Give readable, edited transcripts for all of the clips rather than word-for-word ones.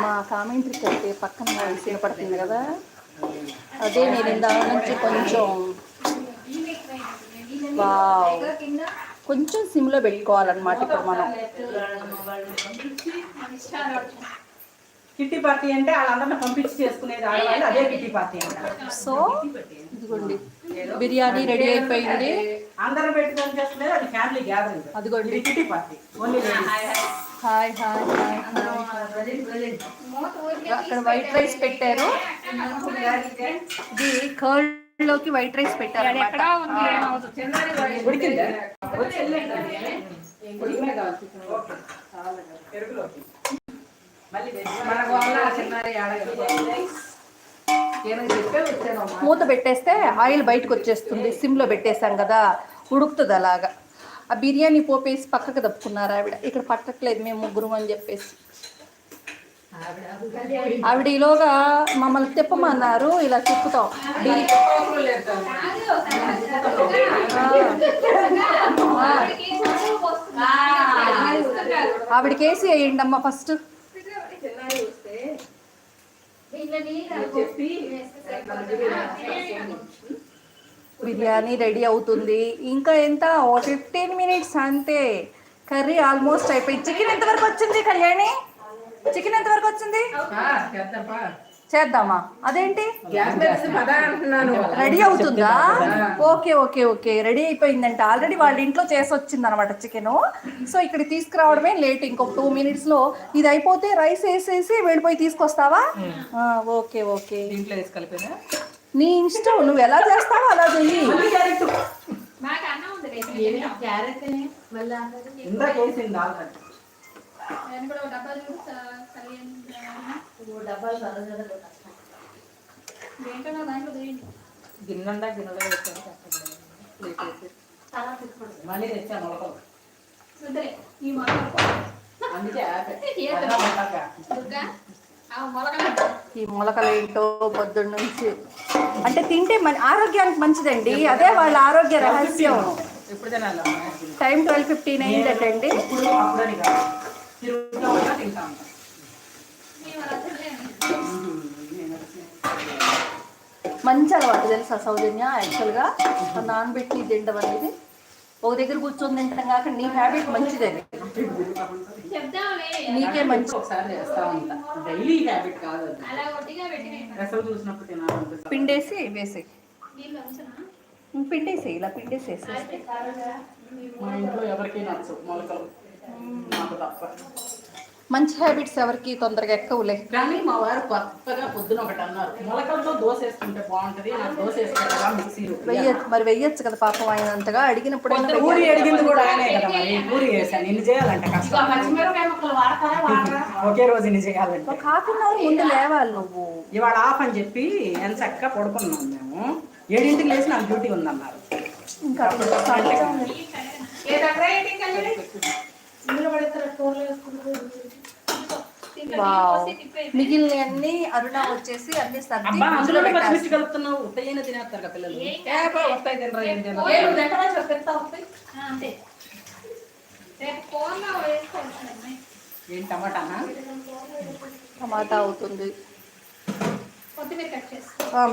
మా కామెంట్రీకి అయితే పక్కన వాయిస్ వినపడుతుంది కదా, అదే నేను ఇందాక నుంచి కొంచెం కొంచెం సిమ్లో పెట్టుకోవాలన్నమాట. ఇప్పుడు మనం కిట్టి పార్టీ అంటే వాళ్ళందరిని పంపించి చేసుకునేది ఆడవాళ్ళు, అదే కిట్టి పార్టీ అంటారు. సో ఇదిగోండి బిర్యానీ రెడీ అయిపోయింది. అందరం పెట్టుకొని చేసుకునేది అది ఫ్యామిలీ గ్యాదరింగ్. అదిగోండి kitty party only ladies. Hi hi hi. అక్కడ వైట్ రైస్ పెట్టారు, ఇది కర్డ్ లోకి వైట్ రైస్ పెట్టారు. మూత పెట్టేస్తే ఆయిల్ బయటకు వచ్చేస్తుంది. సిమ్లో పెట్టేసాం కదా, ఉడుకుతుంది అలాగా. ఆ బిర్యానీ పోపేసి పక్కకు తప్పుకున్నారు ఆవిడ, ఇక్కడ పట్టట్లేదు మేము ముగ్గురు అని చెప్పేసి. ఆవిడ ఈలోగా మమ్మల్ని తిప్పమన్నారు, ఇలా తిప్పుతాం. ఆవిడకేసి వేయండి అమ్మ ఫస్ట్. బిర్యానీ రెడీ అవుతుంది. ఇంకా ఎంత 15 minutes అంతే. కర్రీ ఆల్మోస్ట్ అయిపోయింది. చికెన్ ఎంతవరకు వచ్చింది కళ్యాణి? చికెన్ ఎంతవరకు వచ్చింది? చేద్దామా? అదేంటి రెడీ అవుతుందా? ఓకే ఓకే ఓకే, రెడీ అయిపోయిందంట. ఆల్రెడీ వాళ్ళ ఇంట్లో చేసి వచ్చింది అనమాట చికెన్. సో ఇక్కడ తీసుకురావడమే లేట్. ఇంకొక 2 minutesలో ఇది అయిపోతే రైస్ వేసేసి వెళ్ళిపోయి తీసుకొస్తావా? ఓకే ఓకే, నీ ఇష్టం, నువ్వు ఎలా చేస్తావో అలా చెయ్యి. గిన్నె గిన్నెలో మళ్ళీ తెచ్చా మొలకలు. ఈ మొలకలు ఏంటో పొద్దున్న నుంచి అంటే తింటే ఆరోగ్యానికి మంచిదండి. అదే వాళ్ళ ఆరోగ్య రహస్యం. టైం 12:15 అయిందటండి. మంచి అలవాటు తెలుసా సౌజన్య. యాక్చువల్గా నానబెట్టి తినడం అనేది ఒక దగ్గర కూర్చొని తింటాం కాక నీ హ్యాబిట్ మంచిదని, నీకే మంచి. పిండేసి వేసేయి, పిండేసి ఇలా పిండేసేసి. మా ఇంట్లో ఎవరికి నచ్చు మొలకలు, నాకు తప్ప. మంచి హ్యాబిట్స్ ఎవరికి తొందరగా ఎక్కవులే. కానీ మా వారు కొత్తగా పొద్దున ఒకటి అన్నారు, మొలకలతో దోశ వేసుకుంటే బాగుంటది, నాకు దోశ వేసుకుంటా మిక్సీలో మరి వెయ్యొచ్చు కదా పాపం. అయినంతగా అడిగినప్పుడు పూరి అడిగింది కూడా ఆయనే కదా, మరి పూరి వేసాను. ఇన్ని చేయాలంటే కష్టం, ఒకే రోజు ఇన్ని చేయాలంటే. ఒక ½ hour ముందు లేవాలి నువ్వు. ఇవాళ ఆఫ్ అని చెప్పి ఎంత చక్కగా పడుకున్నాం మేము. 7 లేచి నాకు డ్యూటీ ఉందన్నారు. ఇంకా మిగిలిన అన్ని అరుణ వచ్చేసి అన్ని సర్ది కలుపుతున్నావు. ఉత్తయ్యన తినేస్తారు కదా పిల్లలు. ఏం టమాటానా? టమాటా అవుతుంది,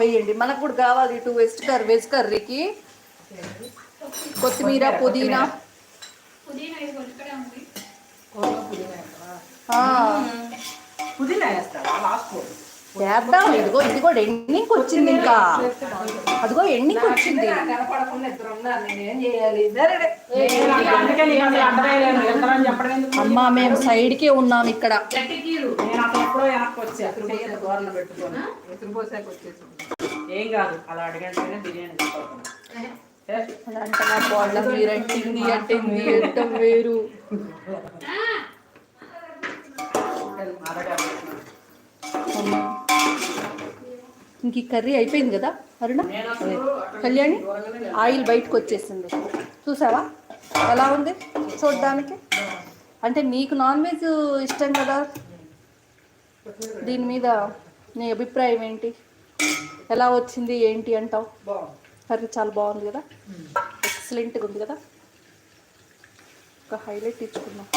వేయండి. మనకు కూడా కావాలి 2 వెజ్ కర్రీకి. కొత్తిమీర, పుదీనా. వేద్దాం. ఇదిగో ఇది కూడా ఎండింగ్కి వచ్చింది. ఇంకా అదిగో ఎండింగ్కి వచ్చింది. అమ్మా మేము సైడ్కే ఉన్నాం ఇక్కడ. ఏం కాదు, అలా అడిగంటేనే బిర్యానీ అలాంటి వాళ్ళ మీరంటింది అంటే మీరంటే వేరు. ఇంక ఈ కర్రీ అయిపోయింది కదా అరుణ, కళ్యాణి. ఆయిల్ బయటకు వచ్చేసింది, చూసావా ఎలా ఉంది చూడడానికి. అంటే నీకు నాన్ వెజ్ ఇష్టం కదా, దీని మీద నీ అభిప్రాయం ఏంటి? ఎలా వచ్చింది ఏంటి అంటావు? కర్రీ చాలా బాగుంది కదా, ఎక్సలెంట్గా ఉంది కదా. ఒక హైలైట్ ఇచ్చుకున్నాం.